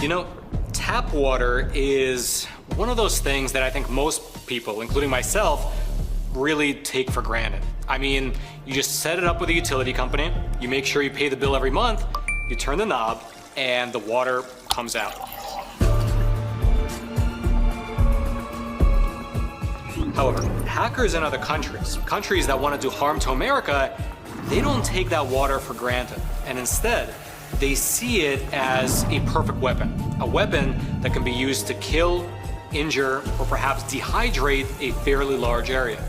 You know, tap water is one of those things that I think most people, including myself, really take for granted. I mean, you just set it up with a utility company, you make sure you pay the bill every month, you turn the knob, and the water comes out. However, hackers in other countries that want to do harm to America, they don't take that water for granted, and instead, they see it as a perfect weapon, a weapon that can be used to kill, injure, or perhaps dehydrate a fairly large area.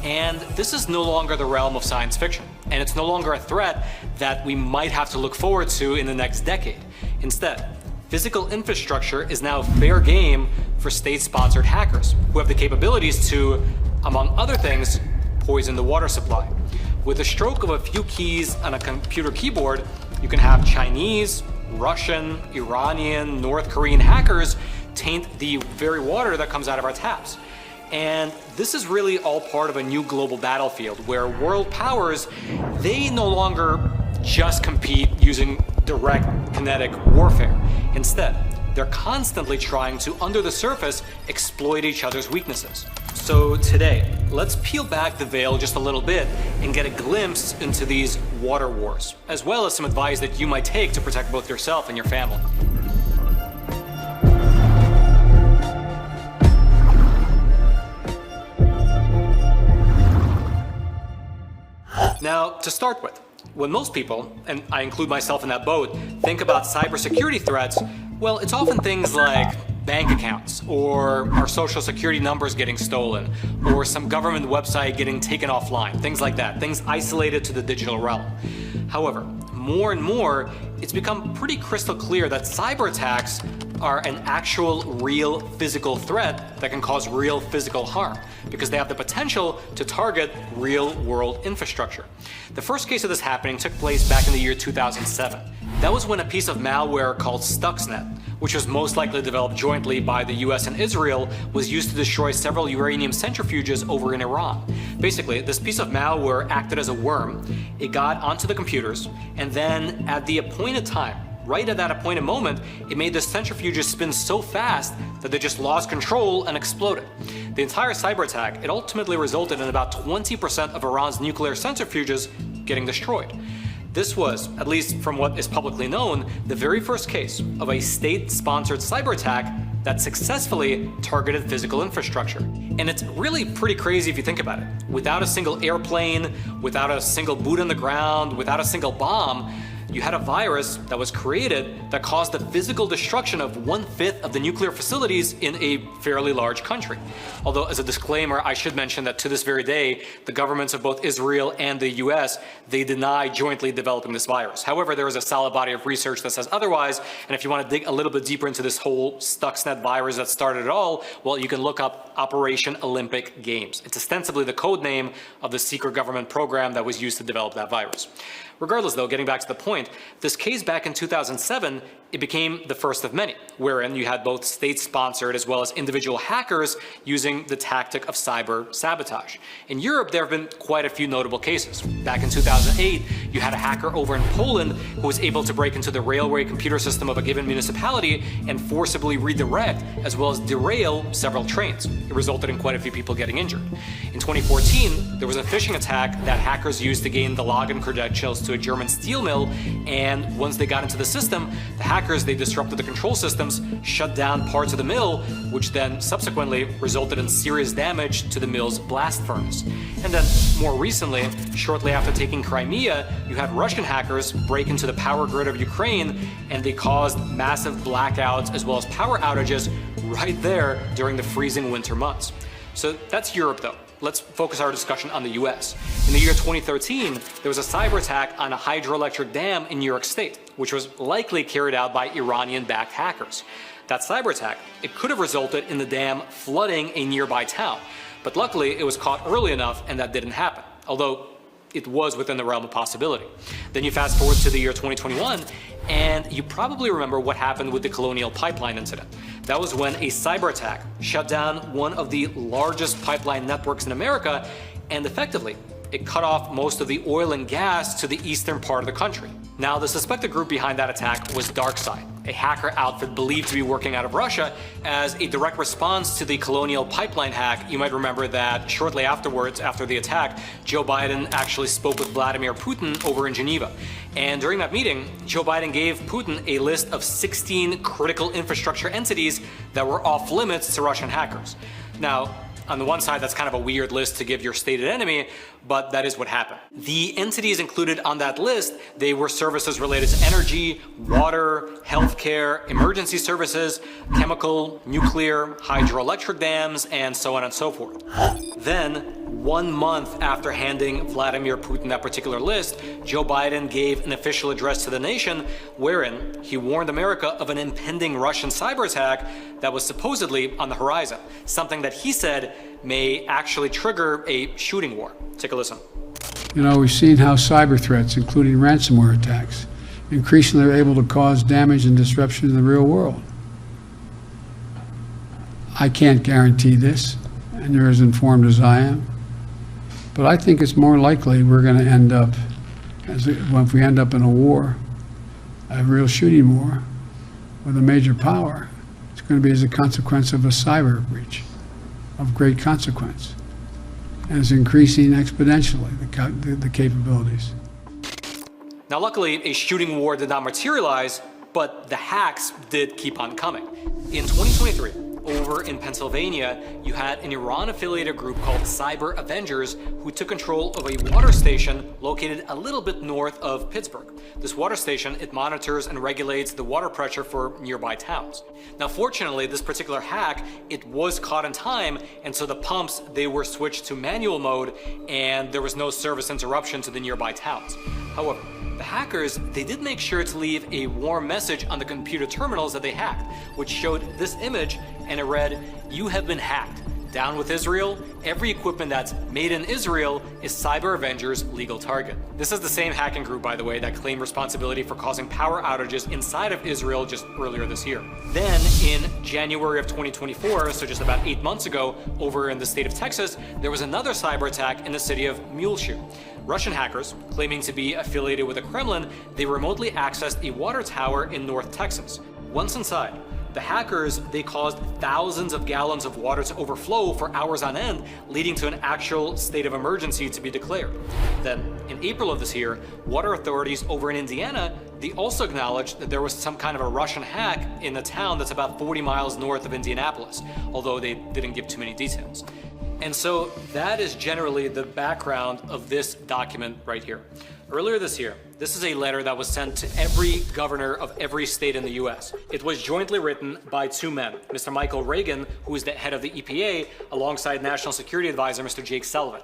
And this is no longer the realm of science fiction, and it's no longer a threat that we might have to look forward to in the next decade. Instead, physical infrastructure is now fair game for state-sponsored hackers who have the capabilities to, among other things, poison the water supply. With the stroke of a few keys on a computer keyboard, you can have Chinese, Russian, Iranian, North Korean hackers taint the very water that comes out of our taps. And this is really all part of a new global battlefield where world powers, they no longer just compete using direct kinetic warfare. Instead, they're constantly trying to, under the surface, exploit each other's weaknesses. So today, let's peel back the veil just a little bit and get a glimpse into these water wars, as well as some advice that you might take to protect both yourself and your family. Now, to start with, when most people, and I include myself in that boat, think about cybersecurity threats, well, it's often things like bank accounts, or our social security numbers getting stolen, or some government website getting taken offline, things like that, things isolated to the digital realm. However, more and more, it's become pretty crystal clear that cyber attacks are an actual real physical threat that can cause real physical harm because they have the potential to target real world infrastructure. The first case of this happening took place back in the year 2007. That was when a piece of malware called Stuxnet, which was most likely developed jointly by the US and Israel, was used to destroy several uranium centrifuges over in Iran. Basically, this piece of malware acted as a worm. It got onto the computers, and then at the appointed time, right at that appointed moment, it made the centrifuges spin so fast that they just lost control and exploded. The entire cyber attack, it ultimately resulted in about 20% of Iran's nuclear centrifuges getting destroyed. This was, at least from what is publicly known, the very first case of a state-sponsored cyber attack that successfully targeted physical infrastructure. And it's really pretty crazy if you think about it. Without a single airplane, without a single boot on the ground, without a single bomb, you had a virus that was created that caused the physical destruction of 1/5 of the nuclear facilities in a fairly large country. Although, as a disclaimer, I should mention that to this very day, the governments of both Israel and the US, they deny jointly developing this virus. However, there is a solid body of research that says otherwise, and if you want to dig a little bit deeper into this whole Stuxnet virus that started it all, well, you can look up Operation Olympic Games. It's ostensibly the code name of the secret government program that was used to develop that virus. Regardless, though, getting back to the point, this case back in 2007, it became the first of many, wherein you had both state-sponsored as well as individual hackers using the tactic of cyber sabotage. In Europe, there have been quite a few notable cases. Back in 2008, you had a hacker over in Poland who was able to break into the railway computer system of a given municipality and forcibly redirect as well as derail several trains. It resulted in quite a few people getting injured. In 2014, there was a phishing attack that hackers used to gain the login credentials to a German steel mill, and once they got into the system, the hackers, they disrupted the control systems, shut down parts of the mill, which then subsequently resulted in serious damage to the mill's blast furnace. And then more recently, shortly after taking Crimea, you had Russian hackers break into the power grid of Ukraine, and they caused massive blackouts as well as power outages right there during the freezing winter months. So that's Europe, though. Let's focus our discussion on the US. In the year 2013, there was a cyber attack on a hydroelectric dam in New York State, which was likely carried out by Iranian-backed hackers. That cyber attack, it could have resulted in the dam flooding a nearby town, but luckily it was caught early enough and that didn't happen, although it was within the realm of possibility. Then you fast forward to the year 2021, and you probably remember what happened with the Colonial Pipeline incident. That was when a cyber attack shut down one of the largest pipeline networks in America, and effectively, it cut off most of the oil and gas to the eastern part of the country. Now, the suspected group behind that attack was DarkSide, a hacker outfit believed to be working out of Russia as a direct response to the Colonial Pipeline hack. You might remember that shortly afterwards, after the attack, Joe Biden actually spoke with Vladimir Putin over in Geneva. And during that meeting, Joe Biden gave Putin a list of 16 critical infrastructure entities that were off limits to Russian hackers. Now, on the one side, that's kind of a weird list to give your stated enemy, but that is what happened. The entities included on that list, they were services related to energy, water, healthcare, emergency services, chemical, nuclear, hydroelectric dams, and so on and so forth. Then, 1 month after handing Vladimir Putin that particular list, Joe Biden gave an official address to the nation wherein he warned America of an impending Russian cyber attack that was supposedly on the horizon, something that he said may actually trigger a shooting war. Take a listen. You know, we've seen how cyber threats, including ransomware attacks, increasingly are able to cause damage and disruption in the real world. I can't guarantee this, and you're as informed as I am. But I think it's more likely we're going to end up, if we end up in a war, a real shooting war with a major power, it's going to be as a consequence of a cyber breach of great consequence. And it's increasing exponentially, the capabilities. Now, luckily, a shooting war did not materialize, but the hacks did keep on coming. In 2023, over in Pennsylvania, you had an Iran-affiliated group called Cyber Avengers who took control of a water station located a little bit north of Pittsburgh. This water station, it monitors and regulates the water pressure for nearby towns. Now, fortunately, this particular hack, it was caught in time, and so the pumps, they were switched to manual mode, and there was no service interruption to the nearby towns. However, the hackers, they did make sure to leave a warm message on the computer terminals that they hacked, which showed this image, and it read, "You have been hacked. Down with Israel. Every equipment that's made in Israel is Cyber Avengers' legal target." This is the same hacking group, by the way, that claimed responsibility for causing power outages inside of Israel just earlier this year. Then, in January of 2024, so just about 8 months ago, over in the state of Texas, there was another cyber attack in the city of Muleshoe. Russian hackers, claiming to be affiliated with the Kremlin, they remotely accessed a water tower in North Texas. Once inside, the hackers, they caused thousands of gallons of water to overflow for hours on end, leading to an actual state of emergency to be declared. Then, in April of this year, water authorities over in Indiana, they also acknowledged that there was some kind of a Russian hack in a town that's about 40 miles north of Indianapolis, although they didn't give too many details. And so that is generally the background of this document right here. Earlier this year, this is a letter that was sent to every governor of every state in the US. It was jointly written by two men, Mr. Michael Reagan, who is the head of the EPA, alongside National Security Advisor Mr. Jake Sullivan.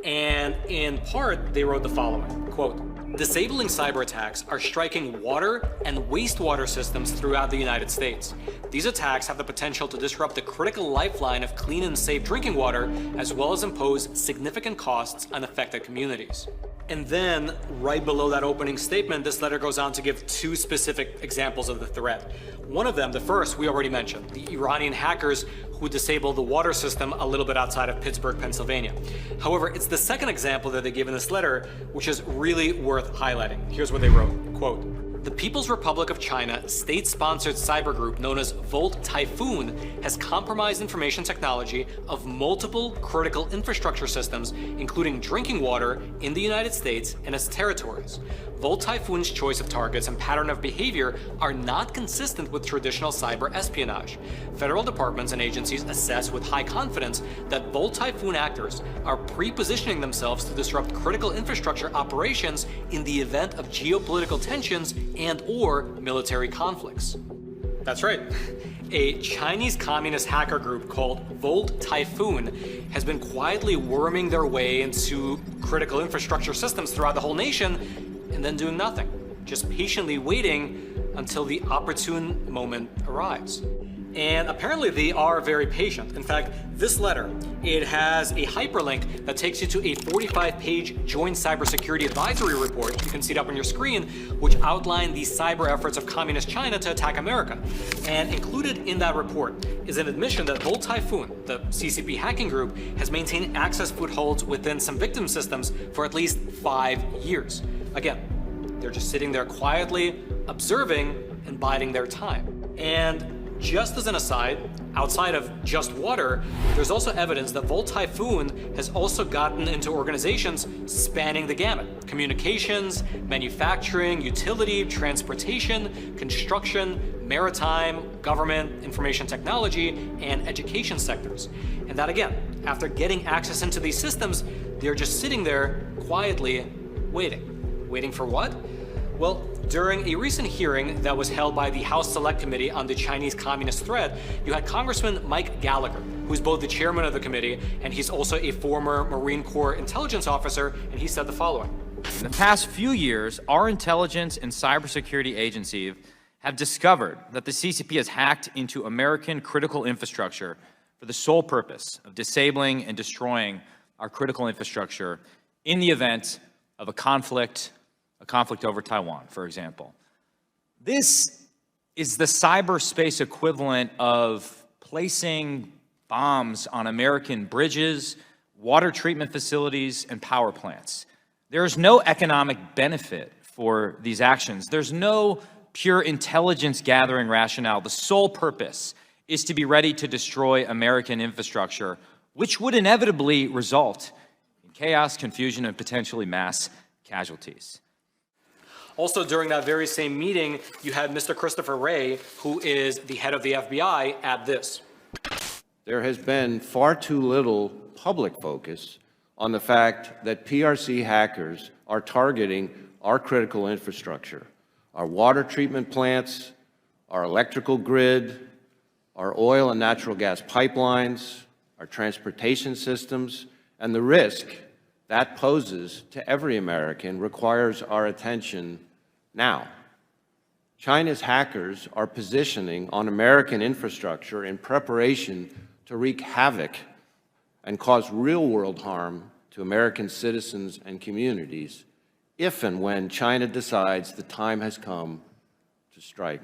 And in part, they wrote the following, quote, "Disabling cyber attacks are striking water and wastewater systems throughout the United States. These attacks have the potential to disrupt the critical lifeline of clean and safe drinking water, as well as impose significant costs on affected communities." And then, right below that opening statement, this letter goes on to give two specific examples of the threat. One of them, the first, we already mentioned, the Iranian hackers who disabled the water system a little bit outside of Pittsburgh, Pennsylvania. However, it's the second example that they give in this letter, which is really worth highlighting. Here's what they wrote, quote, "The People's Republic of China state-sponsored cyber group known as Volt Typhoon has compromised information technology of multiple critical infrastructure systems, including drinking water in the United States and its territories. Volt Typhoon's choice of targets and pattern of behavior are not consistent with traditional cyber espionage. Federal departments and agencies assess with high confidence that Volt Typhoon actors are pre-positioning themselves to disrupt critical infrastructure operations in the event of geopolitical tensions and/or military conflicts." That's right. A Chinese communist hacker group called Volt Typhoon has been quietly worming their way into critical infrastructure systems throughout the whole nation and then doing nothing, just patiently waiting until the opportune moment arrives. And apparently they are very patient. In fact, this letter, it has a hyperlink that takes you to a 45-page joint cybersecurity advisory report, you can see it up on your screen, which outline the cyber efforts of communist China to attack America. And included in that report is an admission that Volt Typhoon, the CCP hacking group, has maintained access footholds within some victim systems for at least 5 years. Again, they're just sitting there quietly, observing and biding their time. And just as an aside, outside of just water, there's also evidence that Volt Typhoon has also gotten into organizations spanning the gamut: communications, manufacturing, utility, transportation, construction, maritime, government, information technology, and education sectors. And that again, after getting access into these systems, they're just sitting there quietly waiting. Waiting for what? Well, during a recent hearing that was held by the House Select Committee on the Chinese Communist threat, you had Congressman Mike Gallagher, who's both the chairman of the committee and he's also a former Marine Corps intelligence officer, and he said the following. In the past few years, our intelligence and cybersecurity agencies have discovered that the CCP has hacked into American critical infrastructure for the sole purpose of disabling and destroying our critical infrastructure in the event of a conflict over Taiwan, for example. This is the cyberspace equivalent of placing bombs on American bridges, water treatment facilities, and power plants. There is no economic benefit for these actions. There's no pure intelligence gathering rationale. The sole purpose is to be ready to destroy American infrastructure, which would inevitably result in chaos, confusion, and potentially mass casualties. Also, during that very same meeting, you had Mr. Christopher Wray, who is the head of the FBI, add this. There has been far too little public focus on the fact that PRC hackers are targeting our critical infrastructure, our water treatment plants, our electrical grid, our oil and natural gas pipelines, our transportation systems, and the risk that poses to every American requires our attention now. China's hackers are positioning on American infrastructure in preparation to wreak havoc and cause real-world harm to American citizens and communities if and when China decides the time has come to strike.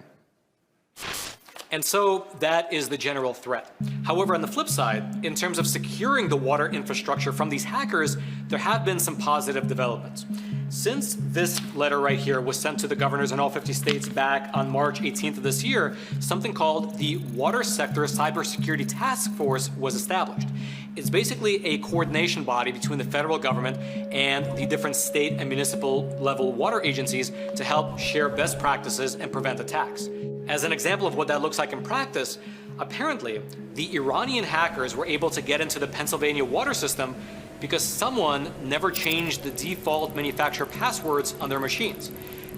And so that is the general threat. However, on the flip side, in terms of securing the water infrastructure from these hackers, there have been some positive developments. Since this letter right here was sent to the governors in all 50 states back on March 18th of this year, something called the Water Sector Cybersecurity Task Force was established. It's basically a coordination body between the federal government and the different state and municipal level water agencies to help share best practices and prevent attacks. As an example of what that looks like in practice, apparently the Iranian hackers were able to get into the Pennsylvania water system because someone never changed the default manufacturer passwords on their machines.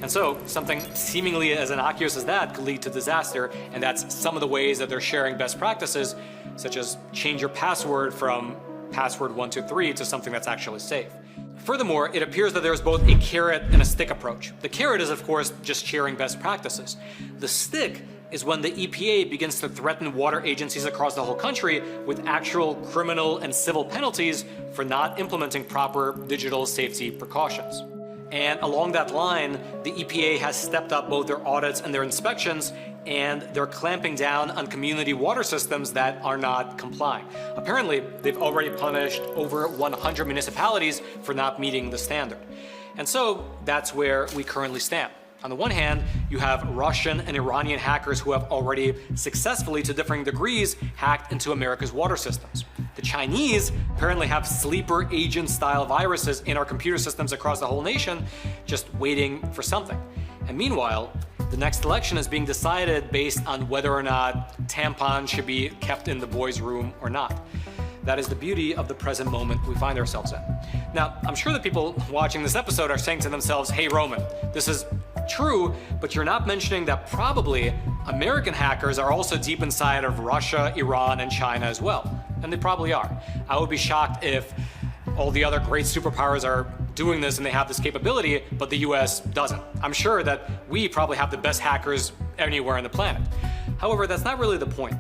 And so something seemingly as innocuous as that could lead to disaster, and that's some of the ways that they're sharing best practices, such as change your password from password 123 to something that's actually safe. Furthermore, it appears that there's both a carrot and a stick approach. The carrot is, of course, just sharing best practices. The stick is when the EPA begins to threaten water agencies across the whole country with actual criminal and civil penalties for not implementing proper digital safety precautions. And along that line, the EPA has stepped up both their audits and their inspections, and they're clamping down on community water systems that are not complying. Apparently, they've already punished over 100 municipalities for not meeting the standard. And so that's where we currently stand. On the one hand, you have Russian and Iranian hackers who have already successfully, to differing degrees, hacked into America's water systems. The Chinese apparently have sleeper agent-style viruses in our computer systems across the whole nation, just waiting for something. And meanwhile, the next election is being decided based on whether or not tampons should be kept in the boys' room or not. That is the beauty of the present moment we find ourselves in. Now, I'm sure that people watching this episode are saying to themselves, hey Roman, this is true, but you're not mentioning that probably American hackers are also deep inside of Russia, Iran, and China as well. And they probably are. I would be shocked if all the other great superpowers are doing this and they have this capability, but the US doesn't. I'm sure that we probably have the best hackers anywhere on the planet. However, that's not really the point.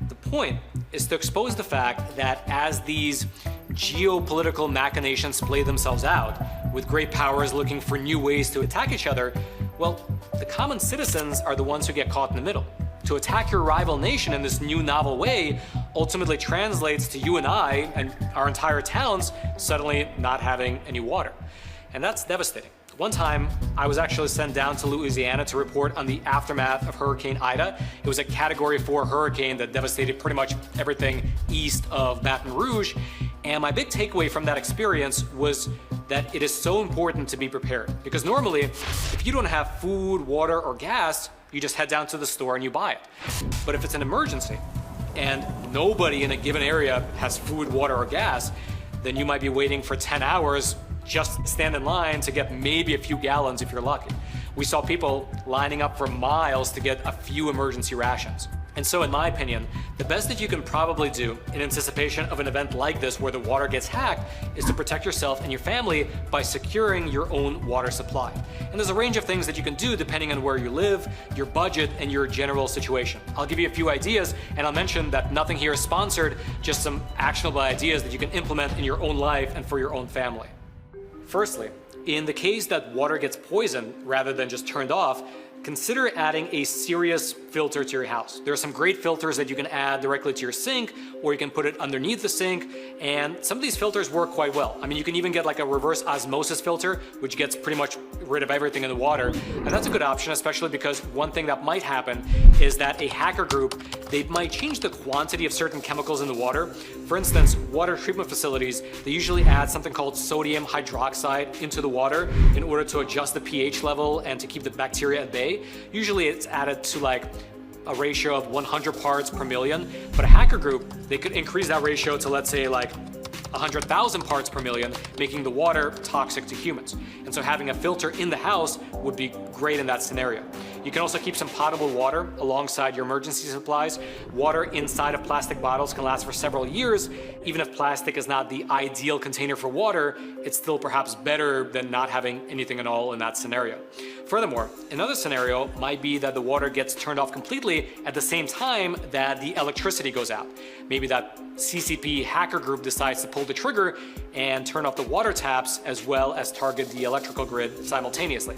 The point is to expose the fact that as these geopolitical machinations play themselves out, with great powers looking for new ways to attack each other, well, the common citizens are the ones who get caught in the middle. To attack your rival nation in this new novel way ultimately translates to you and I and our entire towns suddenly not having any water. And that's devastating. One time, I was actually sent down to Louisiana to report on the aftermath of Hurricane Ida. It was a Category 4 hurricane that devastated pretty much everything east of Baton Rouge. And my big takeaway from that experience was that it is so important to be prepared. Because normally, if you don't have food, water, or gas, you just head down to the store and you buy it. But if it's an emergency and nobody in a given area has food, water, or gas, then you might be waiting for 10 hours just stand in line to get maybe a few gallons if you're lucky. We saw people lining up for miles to get a few emergency rations. And so in my opinion, the best that you can probably do in anticipation of an event like this where the water gets hacked is to protect yourself and your family by securing your own water supply. And there's a range of things that you can do depending on where you live, your budget, and your general situation. I'll give you a few ideas, and I'll mention that nothing here is sponsored, just some actionable ideas that you can implement in your own life and for your own family. Firstly, in the case that water gets poisoned rather than just turned off, consider adding a serious filter to your house. There are some great filters that you can add directly to your sink, or you can put it underneath the sink, and some of these filters work quite well. I mean, you can even get like a reverse osmosis filter, which gets pretty much rid of everything in the water. And that's a good option, especially because one thing that might happen is that a hacker group, they might change the quantity of certain chemicals in the water. For instance, water treatment facilities, they usually add something called sodium hydroxide into the water in order to adjust the pH level and to keep the bacteria at bay. Usually it's added to like a ratio of 100 parts per million, but a hacker group, they could increase that ratio to, let's say, like 100,000 parts per million, making the water toxic to humans. And so having a filter in the house would be great in that scenario. You can also keep some potable water alongside your emergency supplies. Water inside of plastic bottles can last for several years. Even if plastic is not the ideal container for water, it's still perhaps better than not having anything at all in that scenario. Furthermore, another scenario might be that the water gets turned off completely at the same time that the electricity goes out. Maybe that CCP hacker group decides to pull the trigger and turn off the water taps as well as target the electrical grid simultaneously.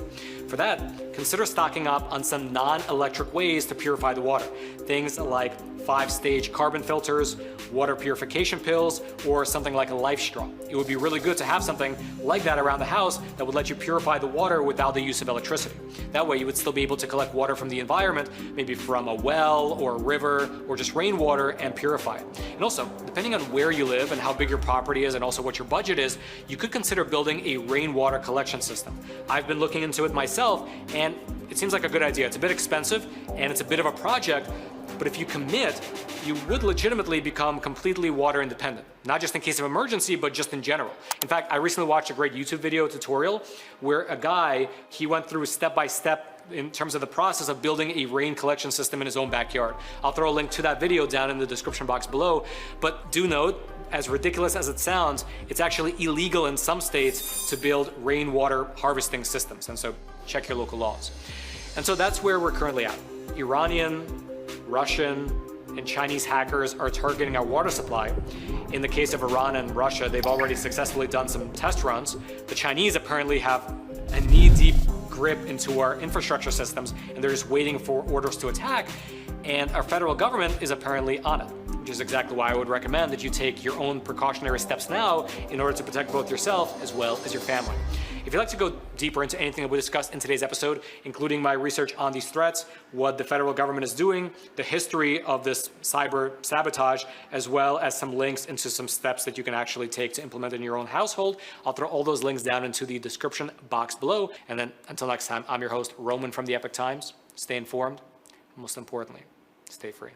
For that, consider stocking up on some non-electric ways to purify the water. Things like 5-stage carbon filters, water purification pills, or something like a life straw. It would be really good to have something like that around the house that would let you purify the water without the use of electricity. That way you would still be able to collect water from the environment, maybe from a well or a river or just rainwater, and purify it. And also, depending on where you live and how big your property is and also what your budget is, you could consider building a rainwater collection system. I've been looking into it myself, and it seems like a good idea. It's a bit expensive and it's a bit of a project, but if you commit, you would legitimately become completely water independent. Not just in case of emergency, but just in general. In fact, I recently watched a great YouTube video tutorial where a guy, he went through step by step in terms of the process of building a rain collection system in his own backyard. I'll throw a link to that video down in the description box below, but do note, as ridiculous as it sounds, it's actually illegal in some states to build rainwater harvesting systems, and so check your local laws. And so that's where we're currently at. Iranian, Russian, and Chinese hackers are targeting our water supply. In the case of Iran and Russia, they've already successfully done some test runs. The Chinese apparently have a knee-deep grip into our infrastructure systems, and they're just waiting for orders to attack. And our federal government is apparently on it, which is exactly why I would recommend that you take your own precautionary steps now in order to protect both yourself as well as your family. If you'd like to go deeper into anything that we discussed in today's episode, including my research on these threats, what the federal government is doing, the history of this cyber sabotage, as well as some links into some steps that you can actually take to implement in your own household, I'll throw all those links down into the description box below. And then until next time, I'm your host, Roman from the Epoch Times. Stay informed, and most importantly, stay free.